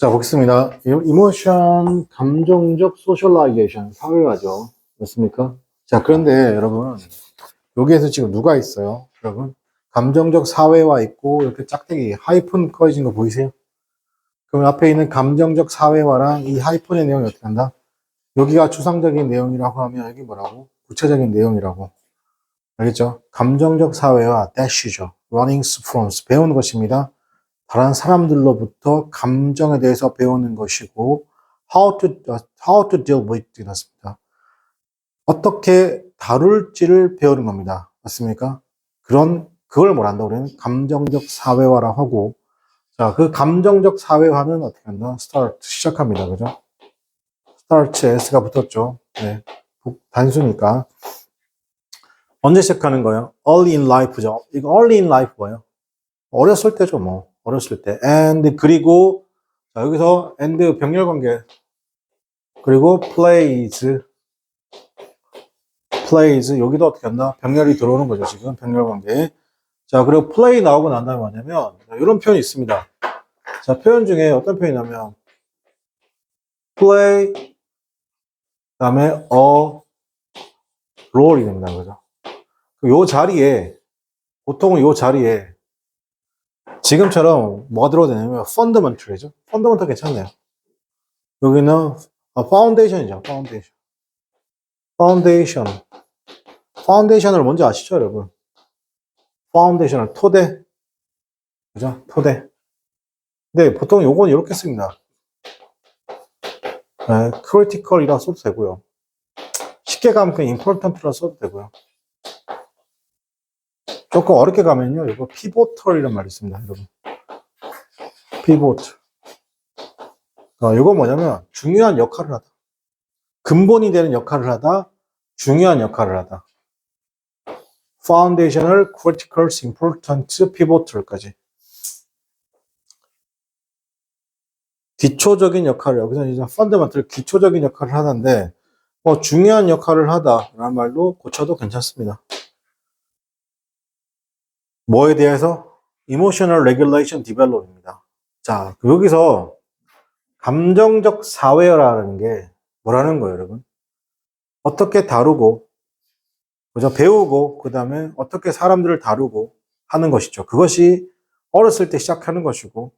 자, 보겠습니다. 이모션, 감정적 소셜라이제이션, 사회화죠. 맞습니까? 자, 그런데 여러분, 여기에서 지금 누가 있어요? 여러분, 감정적 사회화 있고, 이렇게 짝대기, 하이픈 꺼진 거 보이세요? 그럼 앞에 있는 감정적 사회화랑 이 하이픈의 내용이 어떻게 한다? 여기가 추상적인 내용이라고 하면 여기 뭐라고? 구체적인 내용이라고. 알겠죠? 감정적 사회화, dash죠. runnings from, 배우는 것입니다. 다른 사람들로부터 감정에 대해서 배우는 것이고, how to deal with it, 맞습니다. 어떻게 다룰지를 배우는 겁니다. 맞습니까? 그걸 뭐라 한다? 우리는 감정적 사회화라고 하고, 자, 그 감정적 사회화는 어떻게 한다? start, 시작합니다. 그죠? start, s가 붙었죠. 네. 단수니까. 언제 시작하는 거예요? early in life죠. 이거 early in life 뭐예요? 어렸을 때죠, 뭐. 어렸을 때. and, 그리고, 자, 여기서 and 병렬 관계. 그리고 plays. 여기도 어떻게 한다? 병렬이 들어오는 거죠, 지금. 병렬 관계. 자, 그리고 play 나오고 난 다음에 뭐냐면, 이런 표현이 있습니다. 자, 표현 중에 어떤 표현이냐면, play, 그 다음에 a role이 됩니다, 그죠? 요 자리에, 보통은 요 자리에, 지금처럼 뭐가 들어야 되냐면, fundamental이죠. fundamental 괜찮네요. 여기는 foundation이죠, foundation. 파운데이션을 먼저 아시죠, 여러분? 파운데이션을 토대. 그죠? 토대. 근데 보통 요건 이렇게 씁니다. 네, critical이라 써도 되고요. 쉽게 가면 그냥 important라 써도 되고요. 조금 어렵게 가면요, 이거 pivotal이란 말이 있습니다, 여러분. pivot. 이거 뭐냐면, 중요한 역할을 하다. 근본이 되는 역할을 하다, 중요한 역할을 하다. foundational, critical, important, pivotal까지. 기초적인 역할을, 여기서 이제 펀더멘털 기초적인 역할을 하는데, 중요한 역할을 하다라는 말로 고쳐도 괜찮습니다. 뭐에 대해서? Emotional Regulation Develop입니다. 자, 여기서 감정적 사회화라는 게 뭐라는 거예요, 여러분? 어떻게 다루고, 그죠? 배우고, 그 다음에 어떻게 사람들을 다루고 하는 것이죠. 그것이 어렸을 때 시작하는 것이고,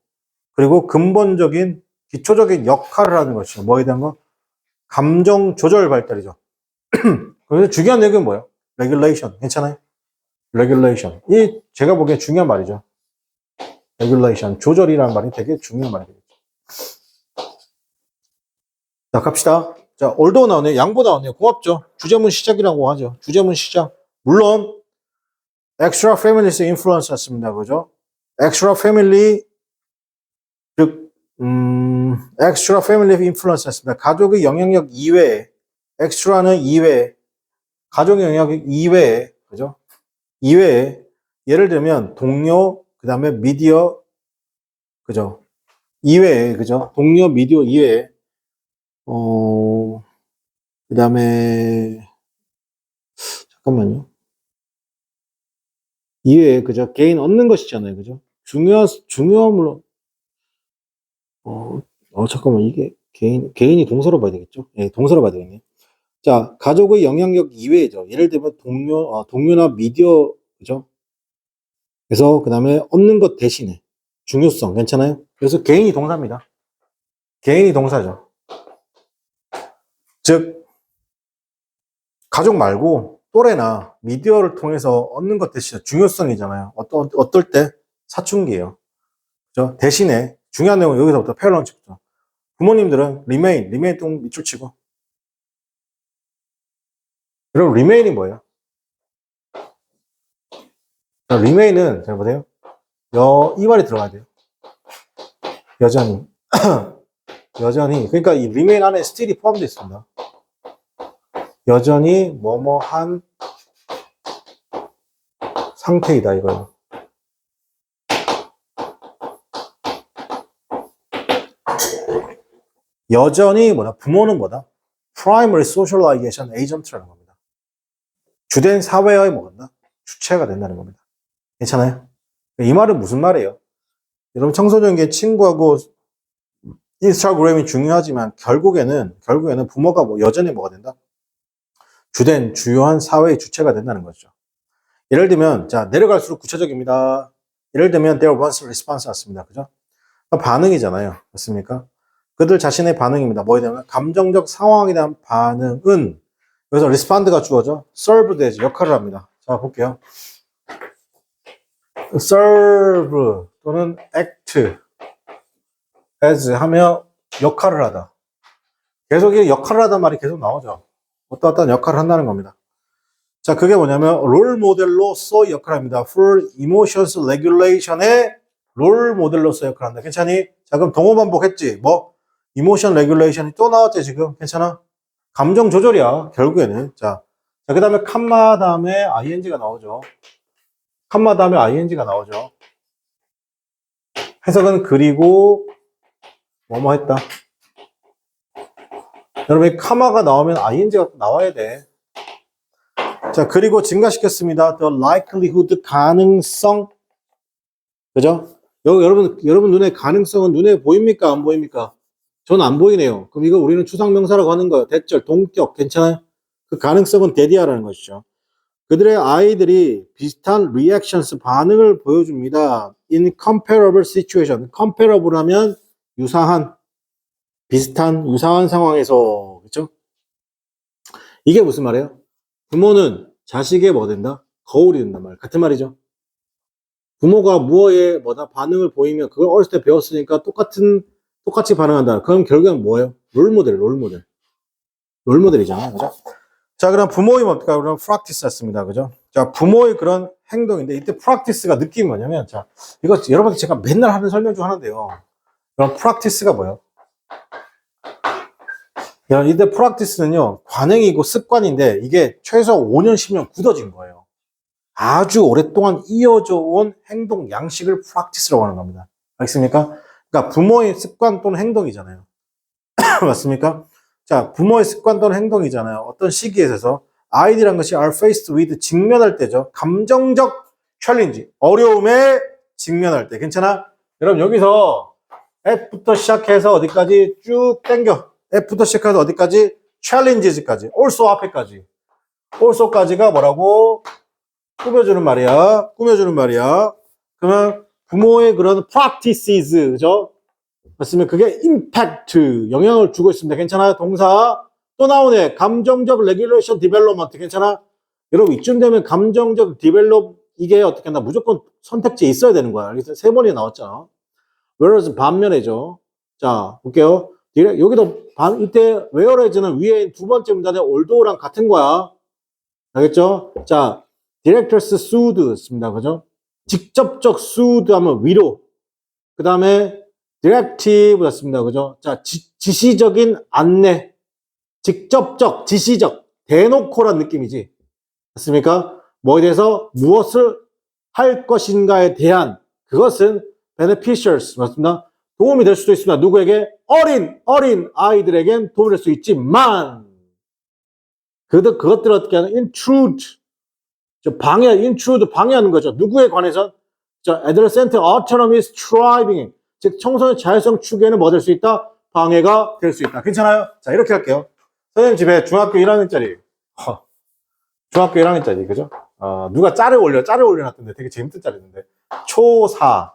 그리고 근본적인, 기초적인 역할을 하는 것이죠. 뭐에 대한 거? 감정 조절 발달이죠. 그래서 중요한 내용은 뭐예요? Regulation. 괜찮아요? Regulation. 이 제가 보기엔 중요한 말이죠. Regulation. 조절이라는 말이 되게 중요한 말이겠죠. 자, 갑시다. 자, 올도 나오네요. 양보 나오네요. 고맙죠. 주제문 시작이라고 하죠. 주제문 시작. 물론 extra family's influence였습니다. 그죠? extra family 즉 extra family influence였습니다. 가족의 영향력 이외에 extra는 이외에 가족의 영향력 이외에 그죠? 이외에 예를 들면 동료 그다음에 미디어 그죠? 이외에 그죠? 동료 미디어 이외에 그다음에 잠깐만요. 이외에 그죠? 개인 얻는 것이잖아요. 그죠? 중요함으로 잠깐만 이게 개인이 동사로 봐야 되겠죠? 예, 동사로 봐야 되겠네. 자, 가족의 영향력 이외에죠. 예를 들면 동료나 미디어 그죠? 그래서 그다음에 얻는 것 대신에 중요성 괜찮아요? 그래서 개인이 동사입니다. 개인이 동사죠. 즉 가족 말고 또래나 미디어를 통해서 얻는 것 대신에 중요성이잖아요. 어떨 때? 사춘기예요. 그죠? 대신에 중요한 내용은 여기서부터 패러런치부터. 부모님들은 remain 동 밑줄 치고. 그럼 remain이 뭐예요? 자, remain은 잘 보세요. 이 말이 들어가야 돼요. 여전히. 여전히. 그러니까 이 remain 안에 still이 포함되어 있습니다. 여전히 뭐뭐한 상태이다 이거예요. 여전히 부모는 primary socialization agent라는 겁니다. 주된 사회의 주체가 된다는 겁니다. 괜찮아요? 이 말은 무슨 말이에요? 여러분 청소년기에 친구하고 인스타그램이 중요하지만 결국에는 부모가 여전히 뭐가 된다? 주요한 사회의 주체가 된다는 거죠. 예를 들면, 자, 내려갈수록 구체적입니다. 예를 들면, there was a response 왔습니다. 그죠? 반응이잖아요. 맞습니까? 그들 자신의 반응입니다. 뭐에 대한 감정적 상황에 대한 반응은, 여기서 respond가 주어져, serve 되지, 역할을 합니다. 자, 볼게요. serve 또는 act as 하며 역할을 하다. 계속 이 역할을 하다 말이 계속 나오죠. 어떤 역할을 한다는 겁니다. 자, 그게 뭐냐면 롤 모델로서 역할을 합니다. for emotions regulation의 롤 모델로서 역할을 한다. 괜찮니? 자, 그럼 동호 반복했지? 뭐? emotion regulation이 또 나왔지 지금? 괜찮아? 감정 조절이야 결국에는. 자, 그 다음에 컴마 다음에 ing가 나오죠. 컴마 다음에 ing가 나오죠. 해석은 그리고 뭐뭐 했다. 여러분 컴마가 나오면 ing가 나와야 돼. 자, 그리고 증가시켰습니다. The likelihood 가능성. 그죠? 여러분 눈에 가능성은 눈에 보입니까? 안 보입니까? 전 안 보이네요. 그럼 이거 우리는 추상명사라고 하는 거예요. 대절, 동격, 괜찮아요? 그 가능성은 대디아라는 것이죠. 그들의 아이들이 비슷한 reactions, 반응을 보여줍니다. In comparable situation. comparable 하면 유사한, 비슷한, 유사한 상황에서. 그죠? 이게 무슨 말이에요? 부모는 자식의 뭐 된다? 거울이 된단 말이에요. 같은 말이죠. 부모가 무엇에 반응을 보이면 그걸 어렸을 때 배웠으니까 똑같이 반응한다. 그럼 결국엔 뭐예요? 롤모델이잖아요. 그죠? 자, 그럼 부모의 뭡니까? 그럼 practice 했습니다. 그죠? 자, 부모의 그런 행동인데 이때 practice가 느낌이 뭐냐면 자, 이거 여러분들 제가 맨날 하는 설명 중 하나인데요. 그럼 practice가 뭐예요? 이때 practice는요, 관행이고 습관인데 이게 최소 5년, 10년 굳어진 거예요. 아주 오랫동안 이어져 온 행동 양식을 practice라고 하는 겁니다. 알겠습니까? 그러니까 부모의 습관 또는 행동이잖아요. 맞습니까? 자, 부모의 습관 또는 행동이잖아요. 어떤 시기에 있어서 아이들이란 것이 are faced with 직면할 때죠. 감정적 챌린지, 어려움에 직면할 때. 괜찮아? 여러분 여기서 F부터 시작해서 어디까지 쭉 당겨. F부터 시작해서 어디까지? challenges까지. also 앞에까지. also까지가 뭐라고? 꾸며주는 말이야. 그러면 부모의 그런 practices, 그죠? 맞으면 그게 impact, 영향을 주고 있습니다. 괜찮아요? 동사. 또 나오네. 감정적 regulation development. 괜찮아? 여러분, 이쯤 되면 감정적 develop, 이게 어떻게 한다? 무조건 선택지에 있어야 되는 거야. 그래서 세 번이 나왔잖아. whereas 반면에죠. 자, 볼게요. 여기도 이때 whereas는 위에 두 번째 문단에 although랑 같은 거야. 알겠죠? 자, directors sued 씁니다. 그죠? 직접적 sued 하면 위로. 그 다음에 directive 씁니다. 그죠? 자, 지시적인 안내. 직접적, 지시적, 대놓고란 느낌이지. 맞습니까? 뭐에 대해서 무엇을 할 것인가에 대한 그것은 beneficials. 맞습니다. 도움이 될 수도 있습니다. 누구에게? 어린 아이들에겐 도움이 될 수 있지만 그것들을 어떻게 하는? intrude. intrude, 방해하는 거죠. 누구에 관해서? adolescent autonomy striving. 즉, 청소년 자율성 추구에는 뭐 될 수 있다? 방해가 될 수 있다. 괜찮아요? 자, 이렇게 할게요. 선생님 집에 중학교 1학년짜리. 중학교 1학년짜리, 그죠? 누가 짤을 올려놨던데 되게 재밌던 짤이었는데. 초4,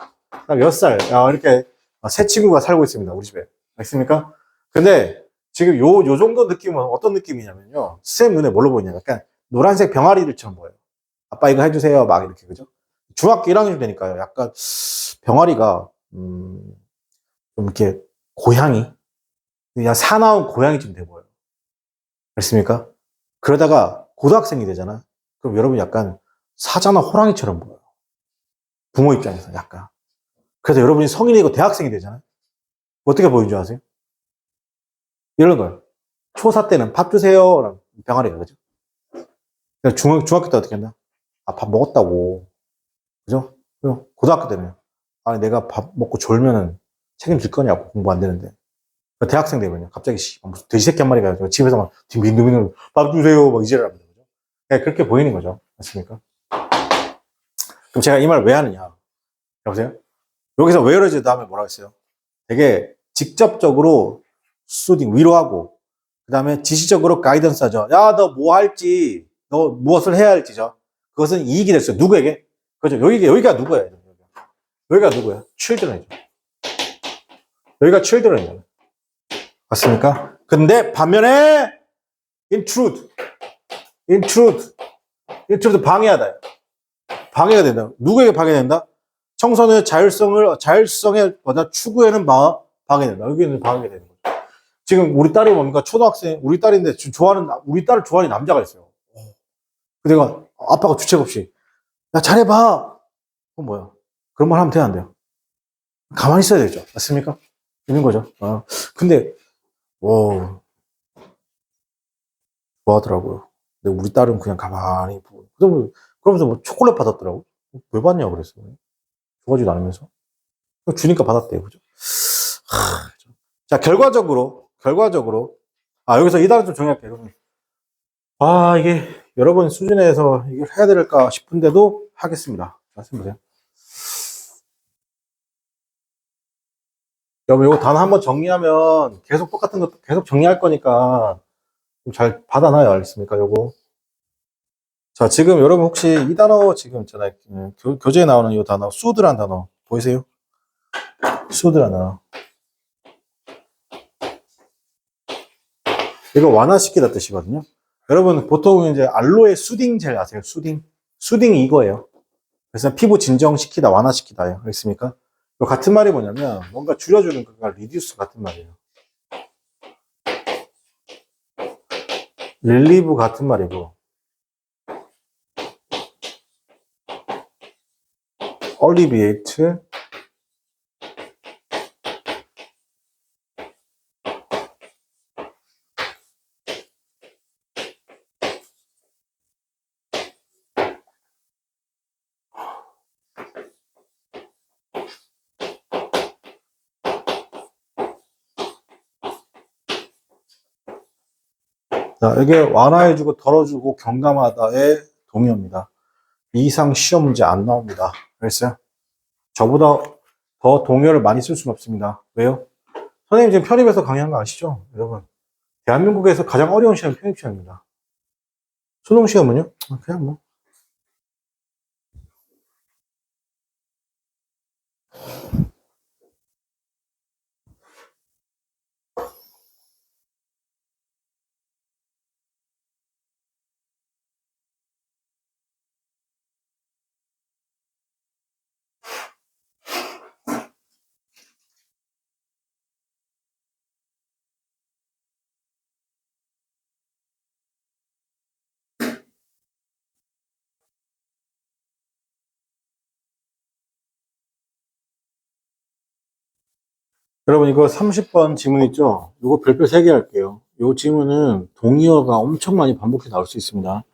몇 살, 이렇게 새 친구가 살고 있습니다. 우리 집에. 알겠습니까? 근데 지금 요 정도 느낌은 어떤 느낌이냐면요. 쌤 눈에 뭘로 보이냐. 약간 노란색 병아리들처럼 보여요. 아빠 이거 해주세요. 막 이렇게, 그죠? 중학교 1학년 되니까요. 약간 병아리가, 좀 이렇게 고양이? 그냥 사나운 고양이쯤 돼 보여요. 알겠습니까? 그러다가 고등학생이 되잖아. 그럼 여러분 약간 사자나 호랑이처럼 보여요. 부모 입장에서 약간. 그래서 여러분이 성인이고 대학생이 되잖아요. 어떻게 보이는 줄 아세요? 이런 거예요. 초4 때는 밥 주세요. 병아리가, 그죠? 중학교 때 어떻게 했나? 밥 먹었다고. 그죠? 고등학교 때는. 아니, 내가 밥 먹고 졸면은 책임질 거냐고. 공부 안 되는데. 대학생 되면요. 갑자기, 무슨 돼지 새끼 한 마리가 집에서 막, 빙빙빙, 밥 주세요. 막 이지랄 합니다. 그죠? 네, 그렇게 보이는 거죠. 맞습니까? 그럼 제가 이 말 왜 하느냐? 여보세요? 여기서 whereas 다음에 뭐라고 했어요? 되게 직접적으로 수딩, 위로하고, 그 다음에 지시적으로 가이던스 하죠. 야, 너 뭐 할지, 너 무엇을 해야 할지죠. 그것은 이익이 됐어요. 누구에게? 그죠? 여기가 누구예요? 여기가 누구예요? children이죠. 여기가 children이잖아요. 맞습니까? 근데 반면에, intrude 방해하다. 방해가 된다. 누구에게 방해된다? 청소년의 자율성의 추구에는 방해된다. 여기는 방해가 되는 거죠. 지금 우리 딸이 뭡니까? 초등학생, 우리 딸인데 우리 딸을 좋아하는 남자가 있어요. 내가 아빠가 주책 없이, 야, 잘해봐. 그건 뭐야? 그런 말 하면 돼야 안 돼요? 가만히 있어야 되죠. 맞습니까? 있는 거죠. 근데, 좋아하더라고요. 근데 우리 딸은 그냥 가만히 보고. 그러면서 뭐 초콜릿 받았더라고. 왜 받냐고 그랬어요. 좋아하지도 않으면서. 주니까 받았대요. 그죠? 자, 결과적으로. 여기서 이 단어 좀 정리할게요, 여러분. 이게 여러분 수준에서 이걸 해야 될까 싶은데도 하겠습니다. 말씀보세요. 여러분, 이거 단어 한번 정리하면 계속 똑같은 것도 계속 정리할 거니까 좀 잘 받아놔요. 알겠습니까? 요거. 자, 지금 여러분 혹시 이 단어 지금 있잖아요. 교재에 나오는 이 단어, 수드란 단어 보이세요? 수드란 단어. 이거 완화시키다 뜻이거든요. 여러분 보통 이제 알로에 수딩 젤 아세요? 수딩이 이거예요. 그래서 피부 진정시키다, 완화시키다요. 알겠습니까? 같은 말이 뭐냐면 뭔가 줄여주는 거가 리듀스 같은 말이에요. 릴리브 같은 말이고, 얼리비에이트, 자, 이게 완화해주고 덜어주고 경감하다의 동의어입니다. 이 이상 시험 문제 안 나옵니다. 알겠어요? 저보다 더 동의어를 많이 쓸 수는 없습니다. 왜요? 선생님 지금 편입에서 강의한 거 아시죠? 여러분. 대한민국에서 가장 어려운 시험이 편입 시험입니다. 수능 시험은요? 그냥 뭐. 여러분 이거 30번 지문 있죠? 이거 별표 3개 할게요. 이 지문은 동의어가 엄청 많이 반복해 나올 수 있습니다.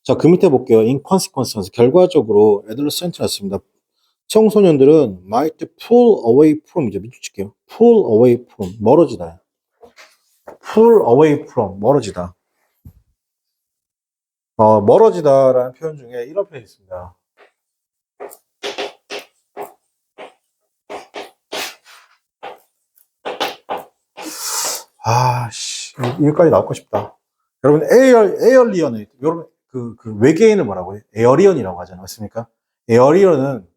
자, 그 밑에 볼게요. in consequence, 결과적으로 adolescent였습니다. 청소년들은 might pull away from, 이제 밑줄 칠게요. pull away from, 멀어지다. pull away from, 멀어지다. 멀어지다라는 표현 중에 이런 표현이 있습니다. 여기까지 나오고 싶다. 여러분, 에얼리언을, 여러분, 그 외계인을 뭐라고 해요? 에어리언이라고 하잖아요. 맞습니까? 에어리언은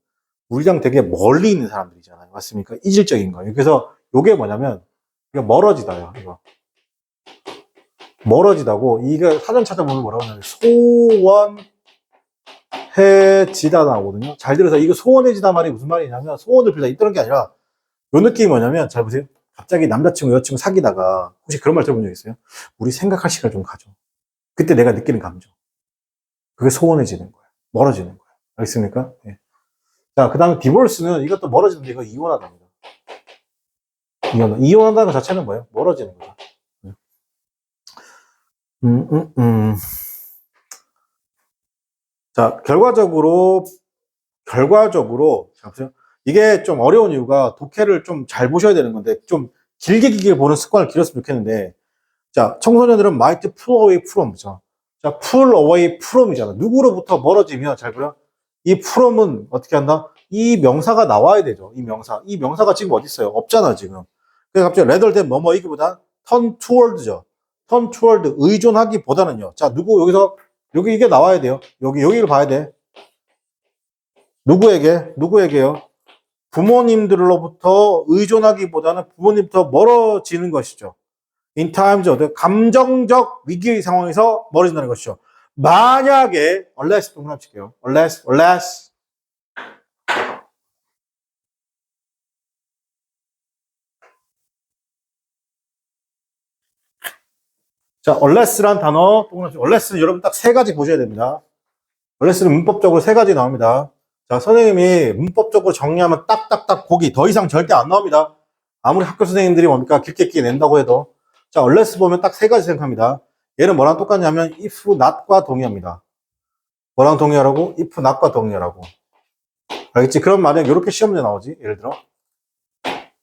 우리랑 되게 멀리 있는 사람들이잖아요. 맞습니까? 이질적인 거예요. 그래서 요게 뭐냐면, 이거 멀어지다요. 이거. 멀어지다고, 이게 사전 찾아보면 뭐라고 하냐면, 소원해지다 나오거든요. 잘 들어서 이거 소원해지다 말이 무슨 말이냐면, 소원을 빌다 이런 게 아니라, 요 느낌이 뭐냐면, 잘 보세요. 갑자기 남자친구, 여자친구 사귀다가, 혹시 그런 말 들어본 적 있어요? 우리 생각할 시간 좀 가져. 그때 내가 느끼는 감정. 그게 소원해지는 거예요. 멀어지는 거예요. 알겠습니까? 네. 자, 그 다음에 디볼스는 이것도 멀어지는데 이거 이혼하답니다. 이혼한다는 것 자체는 뭐예요? 멀어지는 거죠. 자, 결과적으로, 자, 보세요. 이게 좀 어려운 이유가 독해를 좀 잘 보셔야 되는 건데, 좀 길게 보는 습관을 길었으면 좋겠는데, 자, 청소년들은 might pull away from죠. 자, pull away from이잖아. 누구로부터 멀어지면, 잘 보여? 이 from은 어떻게 한다? 이 명사가 나와야 되죠. 이 명사가 지금 어디 있어요? 없잖아, 지금. 그래서 갑자기 rather than 뭐뭐 이기보다 turn toward죠. turn toward 의존하기보다는요. 자, 누구 여기서 여기 이게 나와야 돼요. 여기를 봐야 돼. 누구에게요? 부모님들로부터 의존하기보다는 부모님부터 멀어지는 것이죠. In times of 감정적 위기 상황에서 멀어진다는 것이죠. 만약에 unless 동그라미 칠게요. unless 자, unless란 단어 동그라미 unless는 여러분 딱 세 가지 보셔야 됩니다. unless는 문법적으로 세 가지 나옵니다. 자, 선생님이 문법적으로 정리하면 딱딱딱 고기 더 이상 절대 안 나옵니다. 아무리 학교 선생님들이 뭡니까 길게 끼게 낸다고 해도 자, unless 보면 딱 세 가지 생각합니다. 얘는 뭐랑 똑같냐면 if, not과 동의합니다. 뭐랑 동의하라고? if, not과 동의하라고. 알겠지? 그럼 만약에 이렇게 시험 문제 나오지? 예를 들어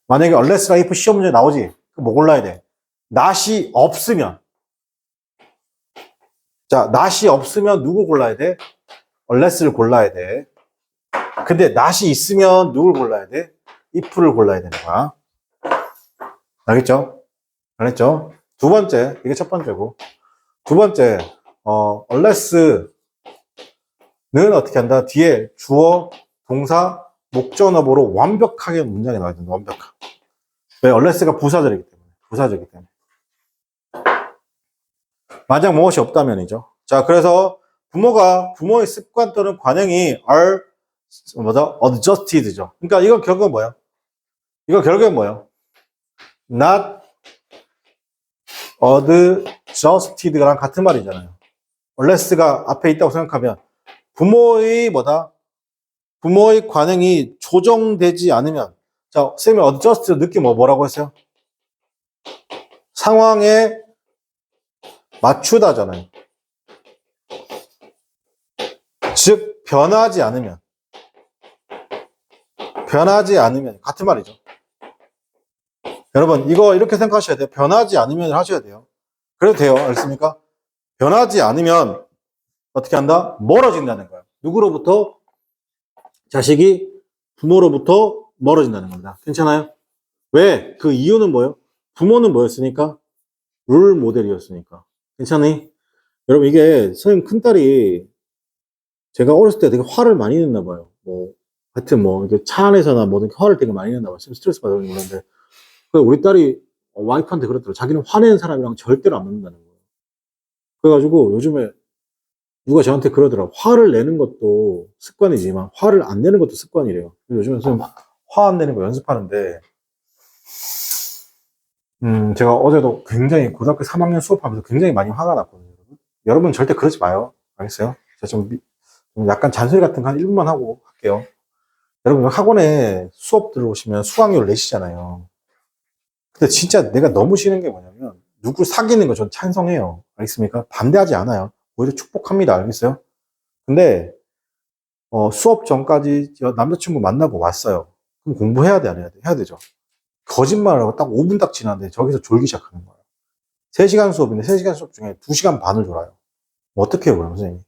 만약에 unless랑 if 시험 문제 나오지? 그럼 뭐 골라야 돼? not이 없으면 자, not이 없으면 누구 골라야 돼? unless를 골라야 돼. 근데 not이 있으면 누굴 골라야 돼? if를 골라야 되는 거야. 알겠죠? 알겠죠? 두 번째, 이게 첫 번째고. 두 번째, unless는 어떻게 한다? 뒤에 주어, 동사, 목적어로 완벽하게 문장이 나와야 된다. 완벽하게. 왜? unless가 부사절이기 때문에. 부사절이기 때문에. 만약 무엇이 없다면이죠. 자, 그래서 부모의 습관 또는 관행이 are adjusted죠. 그러니까 이건 결국은 뭐야? 이거 결국엔 뭐예요? not adjusted랑 같은 말이잖아요. unless가 앞에 있다고 생각하면 부모의 관행이 조정되지 않으면 자, 선생님이 adjust 느낌 뭐라고 했어요? 상황에 맞추다잖아요. 즉 변하지 않으면 같은 말이죠. 여러분 이거 이렇게 생각하셔야 돼요. 변하지 않으면 하셔야 돼요. 그래도 돼요. 알겠습니까? 변하지 않으면 어떻게 한다? 멀어진다는 거예요. 누구로부터? 자식이 부모로부터 멀어진다는 겁니다. 괜찮아요? 왜? 그 이유는 뭐예요? 부모는 뭐였으니까? 롤 모델이었으니까. 괜찮니? 여러분 이게 선생님 큰딸이 제가 어렸을 때 되게 화를 많이 냈나 봐요. 하여튼 이렇게 차 안에서나 뭐든 화를 되게 많이 냈나 봐요. 스트레스 받아서 그러는데 우리 딸이 와이프한테 그랬더라고요. 자기는 화내는 사람이랑 절대로 안 만난다는 거예요. 그래가지고 요즘에 누가 저한테 그러더라고요. 화를 내는 것도 습관이지만 화를 안 내는 것도 습관이래요. 요즘에 선생님 화 안 내는 거 연습하는데 제가 어제도 굉장히 고등학교 3학년 수업하면서 굉장히 많이 화가 났거든요. 여러분 절대 그러지 마요. 알겠어요? 제가 좀 약간 잔소리 같은 거 한 1분만 하고 할게요. 여러분 학원에 수업 들어오시면 수강료를 내시잖아요. 근데 진짜 내가 너무 싫은 게 뭐냐면 누구 사귀는 거 전 찬성해요. 알겠습니까? 반대하지 않아요. 오히려 축복합니다. 알겠어요? 근데 수업 전까지 남자친구 만나고 왔어요. 그럼 공부해야 돼, 안 해야 돼? 해야 되죠. 거짓말을 하고 딱 5분 딱 지났는데 저기서 졸기 시작하는 거예요. 3시간 수업인데 3시간 수업 중에 2시간 반을 졸아요. 어떻게 해요, 그럼 선생님이?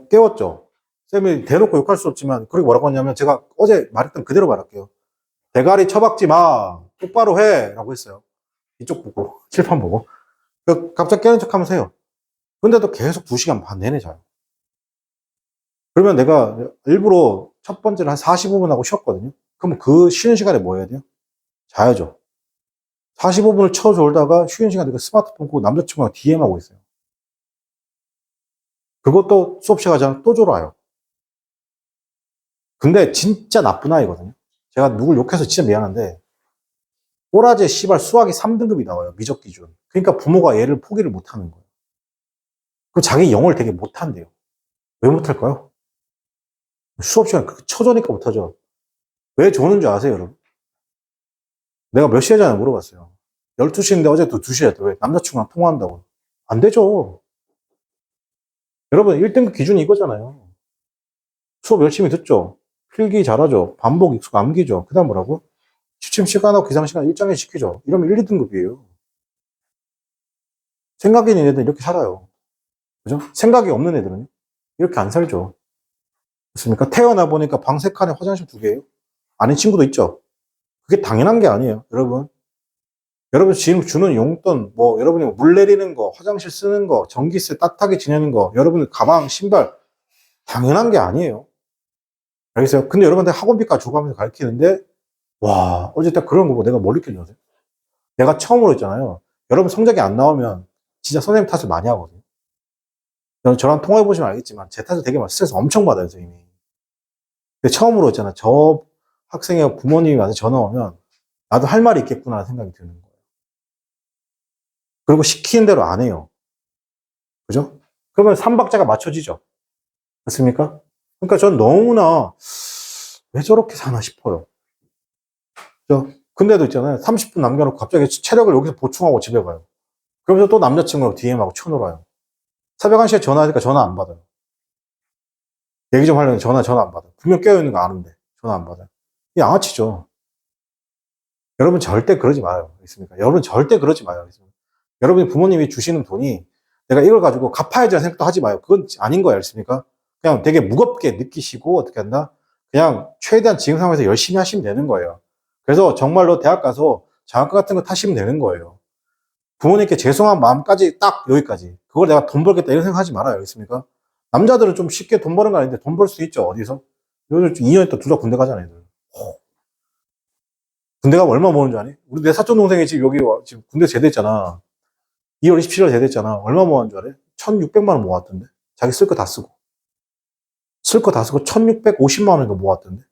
깨웠죠? 쌤이 대놓고 욕할 수 없지만, 그리고 뭐라고 했냐면, 제가 어제 말했던 그대로 말할게요. 대가리 처박지 마! 똑바로 해! 라고 했어요. 이쪽 보고, 칠판 보고. 갑자기 깨는 척 하면서 해요. 근데도 계속 2시간 반 내내 자요. 그러면 내가 일부러 첫 번째는 한 45분 하고 쉬었거든요. 그러면 그 쉬는 시간에 뭐 해야 돼요? 자야죠. 45분을 쳐 졸다가 쉬는 시간에 그 스마트폰 끄고 남자친구랑 DM하고 있어요. 그것도 수업 시간에 또 졸아요. 근데 진짜 나쁜 아이거든요. 제가 누굴 욕해서 진짜 미안한데 꼬라지에 씨발 수학이 3등급이 나와요. 미적 기준. 그러니까 부모가 얘를 포기를 못하는 거예요. 그럼 자기 영어를 되게 못한대요. 왜 못할까요? 수업 시간 그렇게 쳐주니까 못하죠. 왜 조는 줄 아세요, 여러분? 내가 몇 시에 자냐 물어봤어요. 12시인데 어제도 2시에 했다. 왜? 남자친구랑 통화한다고. 안 되죠. 여러분 1등급 기준이 이거잖아요. 수업 열심히 듣죠. 필기 잘하죠. 반복 익숙 암기죠. 그 다음 뭐라고? 취침 시간하고 기상 시간 일정에 지키죠. 이러면 1, 2등급이에요. 생각이 있는 애들은 이렇게 살아요. 그죠? 생각이 없는 애들은 이렇게 안 살죠. 그렇습니까? 태어나 보니까 방 3칸에 화장실 2개예요. 아닌 친구도 있죠. 그게 당연한 게 아니에요, 여러분. 여러분 지금 주는 용돈, 뭐 여러분이 물 내리는 거, 화장실 쓰는 거, 전기세 따뜻하게 지내는 거, 여러분 가방, 신발 당연한 게 아니에요. 알겠어요? 근데 여러분한테 학원비까지 주고 하면서 가르치는데 와, 어쨌든 그런 거 보고 내가 뭘 느꼈냐. 내가 처음으로 했잖아요. 여러분 성적이 안 나오면 진짜 선생님 탓을 많이 하거든요. 여러분 저랑 통화해보시면 알겠지만 제 탓을 되게 많이 스트레스 엄청 받아요, 선생님이. 근데 처음으로 했잖아. 저 학생의 부모님이 와서 전화 오면 나도 할 말이 있겠구나 생각이 드는 거예요. 그리고 시키는 대로 안 해요. 그죠? 그러면 삼박자가 맞춰지죠. 맞습니까? 그러니까 전 너무나 왜 저렇게 사나 싶어요. 그죠? 근데도 있잖아요. 30분 남겨놓고 갑자기 체력을 여기서 보충하고 집에 가요. 그러면서 또 남자친구하고 DM하고 쳐놀아요. 새벽 1시에 전화하니까 전화 안 받아요. 얘기 좀 하려니 전화 안 받아요. 분명 깨어있는 거 아는데 전화 안 받아요. 이 양아치죠. 여러분 절대 그러지 마요. 있습니까? 여러분 절대 그러지 마요. 여러분이 부모님이 주시는 돈이 내가 이걸 가지고 갚아야지 생각도 하지 마요. 그건 아닌 거예요. 알겠습니까? 그냥 되게 무겁게 느끼시고 어떻게 한다? 그냥 최대한 지금 상황에서 열심히 하시면 되는 거예요. 그래서 정말로 대학 가서 장학금 같은 거 타시면 되는 거예요. 부모님께 죄송한 마음까지 딱 여기까지. 그걸 내가 돈 벌겠다 이런 생각 하지 말아요. 알겠습니까? 남자들은 좀 쉽게 돈 버는 거 아닌데 돈 벌 수 있죠. 어디서? 요즘 2년 있다 둘 다 군대 가잖아요. 애들. 군대 가면 얼마 모으는 줄 아니? 우리 내 사촌 동생이 지금 여기 지금 군대 제대했잖아. 2월 27일 제대했잖아. 얼마 모았는 줄 알아요? 1,600만 원 모았던데. 자기 쓸 거 다 쓰고. 쓸 거 다 쓰고 1,650만 원인가 모았던데.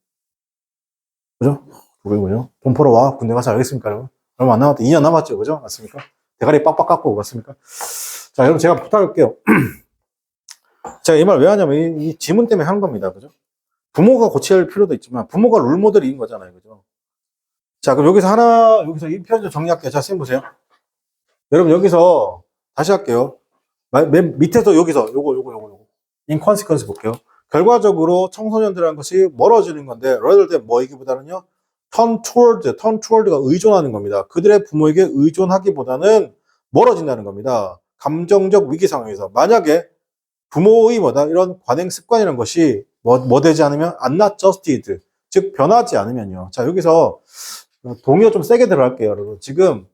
그죠? 그거군요. 돈 벌어 와. 군대 가서 알겠습니까, 여러분? 얼마 안 남았다. 2년 남았죠. 그죠? 맞습니까? 대가리 빡빡 깎고, 맞습니까? 자, 여러분, 제가 부탁할게요. 제가 이 말 왜 하냐면, 이 지문 때문에 한 겁니다. 그죠? 부모가 고칠 필요도 있지만, 부모가 롤모델인 거잖아요. 그죠? 자, 그럼 여기서 하나, 여기서 이 표현 좀 정리할게요. 자, 선생님 보세요. 여러분, 여기서, 다시 할게요. 맨 밑에서 여기서, 요거. 인컨시퀀스 볼게요. 결과적으로 청소년들이라는 것이 멀어지는 건데, rather than 뭐이기보다는요, turn toward가 의존하는 겁니다. 그들의 부모에게 의존하기보다는 멀어진다는 겁니다. 감정적 위기 상황에서. 만약에 부모의 이런 관행 습관이라는 것이 뭐 되지 않으면 not adjusted, 즉 변하지 않으면요. 자, 여기서 동의어 좀 세게 들어갈게요, 여러분. 지금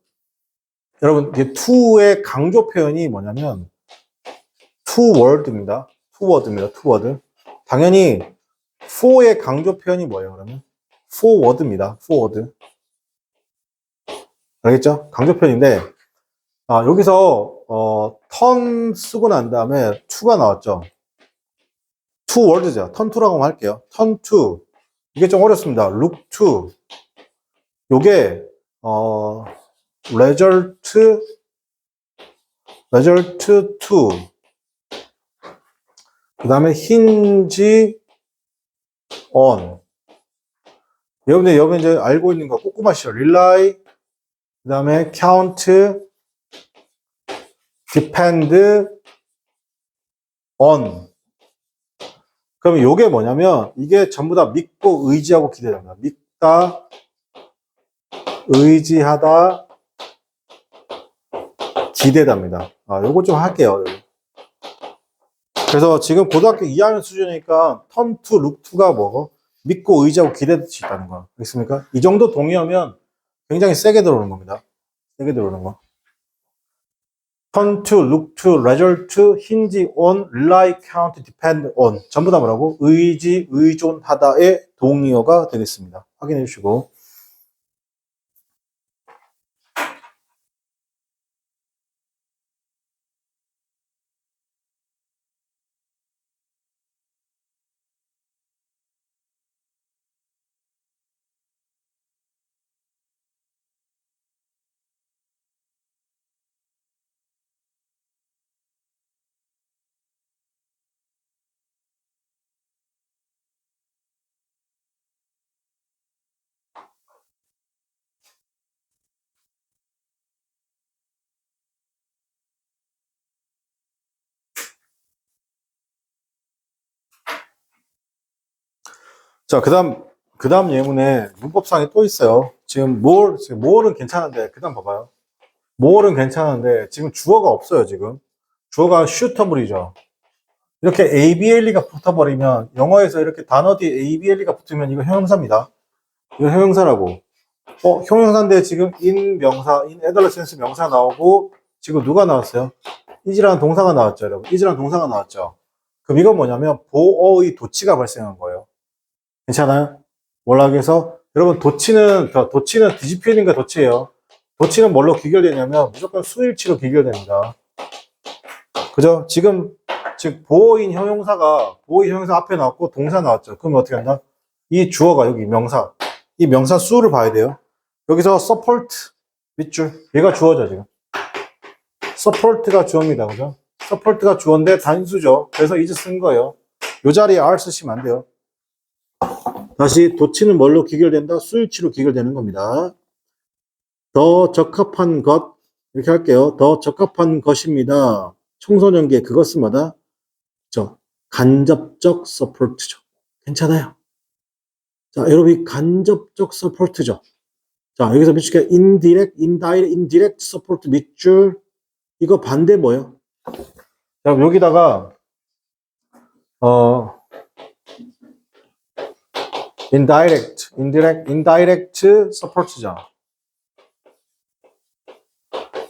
여러분 to의 강조 표현이 뭐냐면 toward입니다. toward. 당연히 for의 강조 표현이 뭐예요, 그러면? forward입니다. forward. 알겠죠? 강조 표현인데 여기서 turn 쓰고 난 다음에 to가 나왔죠. toward죠. turn to라고 할게요. turn to. 이게 좀 어렵습니다. look to. 요게 result to. 그 다음에 hinge on. 여러분 이제 알고 있는 거 꼼꼼하시죠. rely, 그 다음에 count, depend on. 그럼 요게 뭐냐면 이게 전부 다 믿고 의지하고 기대됩니다. 믿다, 의지하다, 기대답니다. 요거 좀 할게요. 그래서 지금 고등학교 2학년 수준이니까 turn to, look to가 뭐고? 믿고 의지하고 기대될 수 있다는 거. 알겠습니까? 이 정도 동의하면 굉장히 세게 들어오는 겁니다. 세게 들어오는 거. turn to, look to, result to, hinge on, rely, count, depend on. 전부 다 뭐라고? 의지, 의존하다의 동의어가 되겠습니다. 확인해 주시고. 자, 그 다음 예문에 문법상에 또 있어요. 지금 more는 괜찮은데, 그 다음 봐봐요. more는 괜찮은데, 지금 주어가 없어요, 지금. 주어가 suitable이죠. 이렇게 ABLE가 붙어버리면, 영어에서 이렇게 단어 뒤에 ABLE가 붙으면 이거 형용사입니다. 이거 형용사라고. 형용사인데 지금 in 명사, in adolescence 명사 나오고 지금 누가 나왔어요? is라는 동사가 나왔죠, 여러분. is라는 동사가 나왔죠. 그럼 이건 뭐냐면 보어의 도치가 발생한 거예요. 괜찮아요? 월락에서 여러분 도치는 뒤집히는 게 도치예요. 도치는 뭘로 귀결되냐면 무조건 수일치로 귀결됩니다. 그죠? 지금 즉 보어인 형용사 앞에 나왔고 동사 나왔죠. 그러면 어떻게 한다? 이 주어가 여기 명사, 이 명사 수를 봐야 돼요. 여기서 support 밑줄, 얘가 주어죠 지금. support가 주어입니다, 그죠? support가 주어인데 단수죠. 그래서 is 쓴 거예요. 이 자리에 are 쓰시면 안 돼요. 다시 도치는 뭘로 귀결된다? 수일치로 귀결되는 겁니다. 더 적합한 것 이렇게 할게요. 더 적합한 것입니다. 청소년기에 그것은 뭐다? 간접적 서포트죠. 괜찮아요. 자, 여러분 이 간접적 서포트죠. 자, 여기서 밑줄게 indirect support 밑줄 이거 반대 뭐예요? 자, 여기다가 indirect support죠.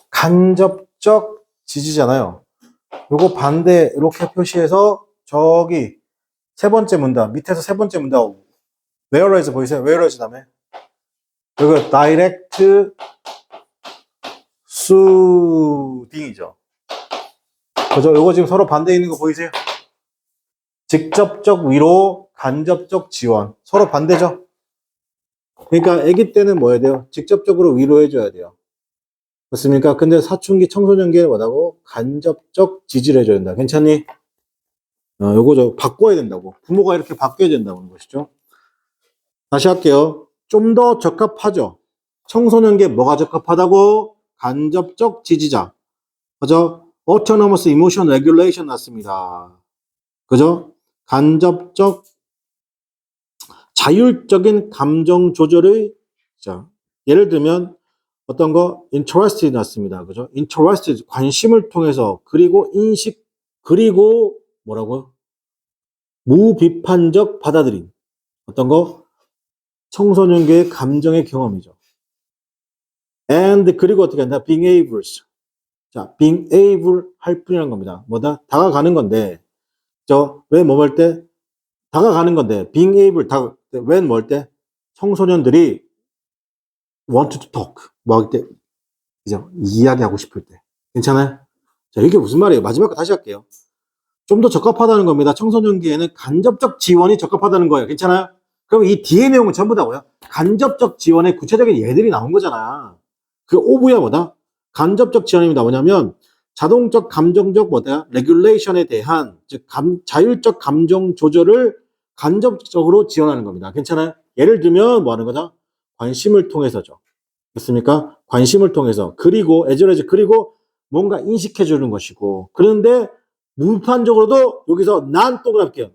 간접적 지지잖아요. 요거 반대 이렇게 표시해서 저기 세 번째 문단 밑에서 세 번째 문단 whereas 보이세요? whereas 다음에 여기 direct soothing이죠. 그죠? 요거 지금 서로 반대에 있는 거 보이세요? 직접적 위로, 간접적 지원. 서로 반대죠? 그러니까 아기 때는 뭐 해야 돼요? 직접적으로 위로해줘야 돼요. 그렇습니까? 근데 사춘기 청소년기에 뭐라고? 간접적 지지를 해줘야 된다. 괜찮니? 요거 바꿔야 된다고. 부모가 이렇게 바뀌어야 된다고 하는 것이죠. 다시 할게요. 좀 더 적합하죠? 청소년기에 뭐가 적합하다고? 간접적 지지자. 그죠? Autonomous Emotion Regulation 났습니다. 그죠? 간접적 자율적인 감정 조절의, 자, 예를 들면 어떤 거 interested 났습니다. 그죠? interested 관심을 통해서 그리고 인식 그리고 뭐라고요? 무비판적 받아들임. 어떤 거 청소년기의 감정의 경험이죠. and 그리고 어떻게 한다? being able. 자, being able 할 뿐이라는 겁니다. 뭐다? 다가가는 건데 왜 뭐 할 때? 다가가는 건데 being able when 뭐 할 때? 청소년들이 want to talk 뭐 할 때? 그죠? 이야기하고 싶을 때. 괜찮아요? 자, 이게 무슨 말이에요? 마지막 거 다시 할게요. 좀 더 적합하다는 겁니다. 청소년기에는 간접적 지원이 적합하다는 거예요. 괜찮아요? 그럼 이 뒤에 내용은 전부 다고요. 간접적 지원의 구체적인 예들이 나온 거잖아. 그 오브야 뭐다? 간접적 지원입니다. 뭐냐면 자동적 감정적 뭐다? 레귤레이션에 대한 즉 자율적 감정 조절을 간접적으로 지원하는 겁니다. 괜찮아요? 예를 들면 뭐 하는 거죠? 관심을 통해서죠. 그렇습니까? 관심을 통해서 그리고 그리고 뭔가 인식해 주는 것이고 그런데 무비판적으로도 여기서 난 동그랗게요.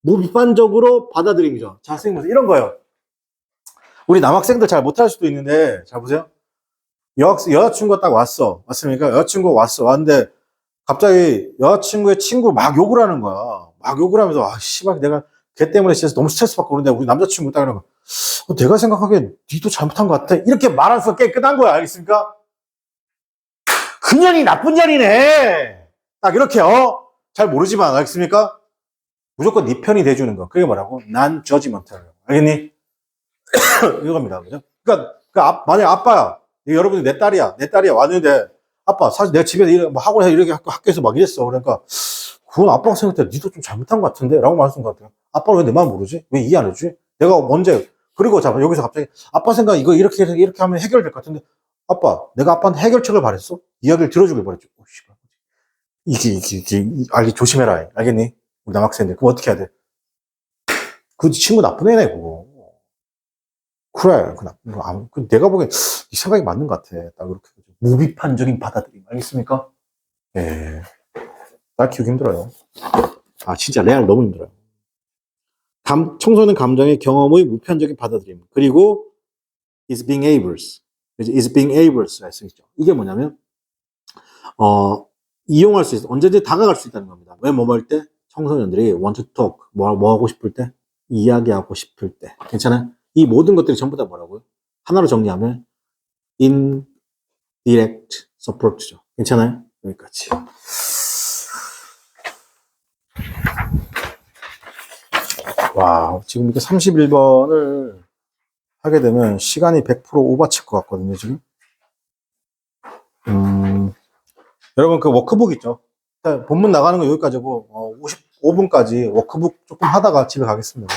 무비판적으로 받아들임이죠. 자, 선생님 이런 거예요. 우리 남학생들 잘 못할 수도 있는데 잘 보세요. 여자친구가 딱 왔어. 맞습니까? 여자친구가 왔는데 갑자기 여자친구의 친구 막 욕을 하는 거야. 막 욕을 하면서 아 씨발 내가 걔 때문에 진짜 너무 스트레스 받고 그러는데 우리 남자친구 딱 이러는 거 내가 생각하기엔 니도 잘못한 것 같아. 이렇게 말할 수 깨끗한 거야. 알겠습니까? 그 년이 나쁜 년이네. 딱 이렇게 잘 모르지만 알겠습니까? 무조건 네 편이 돼주는 거. 그게 뭐라고? 난 저지먼트라고. 알겠니? 이겁니다. 그죠? 그러니까 만약 아빠야. 여러분이 내 딸이야 왔는데 아빠 사실 내가 집에서 뭐 학원에서 이렇게 학교에서 막 이랬어. 그러니까 그건 아빠가 생각할 때 니도 좀 잘못한 것 같은데 라고 말했던 것 같아요. 아빠는 왜 내 마음 모르지? 왜 이해 안 해주지? 내가 언제 그리고 자 여기서 갑자기 아빠 생각 이거 이렇게 하면 해결될 것 같은데 아빠 내가 아빠한테 해결책을 바랬어? 이야기를 들어주길 바랬죠. 이게 조심해라. 알겠니? 우리 남학생들. 그럼 어떻게 해야 돼? 그 친구 나쁜 애네, 그거. 그래. 내가 보기엔 이 생각이 맞는 것 같아. 딱 그렇게. 무비판적인 받아들임. 알겠습니까? 예. 딸 키우기 힘들어요. 아, 진짜 레알 너무 힘들어요. 청소년 감정의 경험의 무편적인 받아들임. 그리고 is being able. is being able. 쓰죠. 이게 뭐냐면, 이용할 수 있어. 언제든지 다가갈 수 있다는 겁니다. 왜 뭐 할 때? 청소년들이 want to talk. 뭐 하고 싶을 때? 이야기하고 싶을 때. 괜찮아요? 이 모든 것들이 전부 다 뭐라고요? 하나로 정리하면 indirect support죠. 괜찮아요? 여기까지. 와, 지금 이렇게 31번을 하게 되면 시간이 100% 오버칠 것 같거든요, 지금. 여러분, 그 워크북 있죠? 일단 본문 나가는 거 여기까지고, 55분까지 워크북 조금 하다가 집에 가겠습니다.